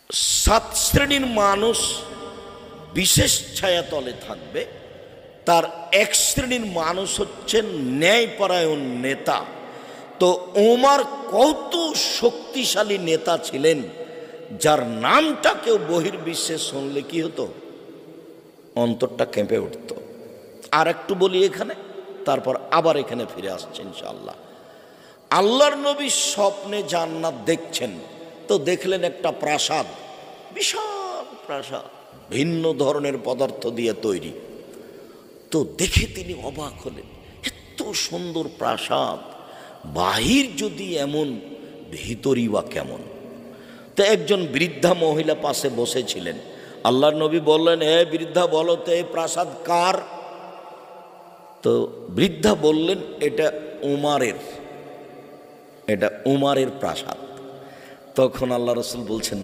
সাত শ্রেণীর মানুষ বিশেষ ছায়াতলে থাকবে। তার এক শ্রেণীর মানুষ হচ্ছেন ন্যায়পরায়ণ নেতা। তো ওমর কত শক্তিশালী নেতা ছিলেন, যার নামটা কেউ বহির্বিশ্বে শুনলে কি হতো, অন্তরটা কেঁপে উঠত। আর একটু বলি এখানে, তারপর আবার এখানে ফিরে আসছে ইনশাআল্লাহ। আল্লাহর নবী স্বপ্নে জান্নাত দেখছেন, তো দেখলেন একটা প্রাসাদ, বিশাল প্রাসাদ, ভিন্ন ধরনের পদার্থ দিয়ে তৈরি। তো দেখে তিনি অবাক হলেন, এত সুন্দর প্রাসাদ, বাহির যদি এমন, ভিতরই বা কেমন। তো একজন বৃদ্ধা মহিলা পাশে বসেছিলেন। আল্লাহর নবী বললেন, হে বৃদ্ধা, বলো তো এই প্রাসাদ কার? তো বৃদ্ধা বললেন, এটা উমারের প্রাসাদ। তখন আল্লাহ রাসূল বলছেন,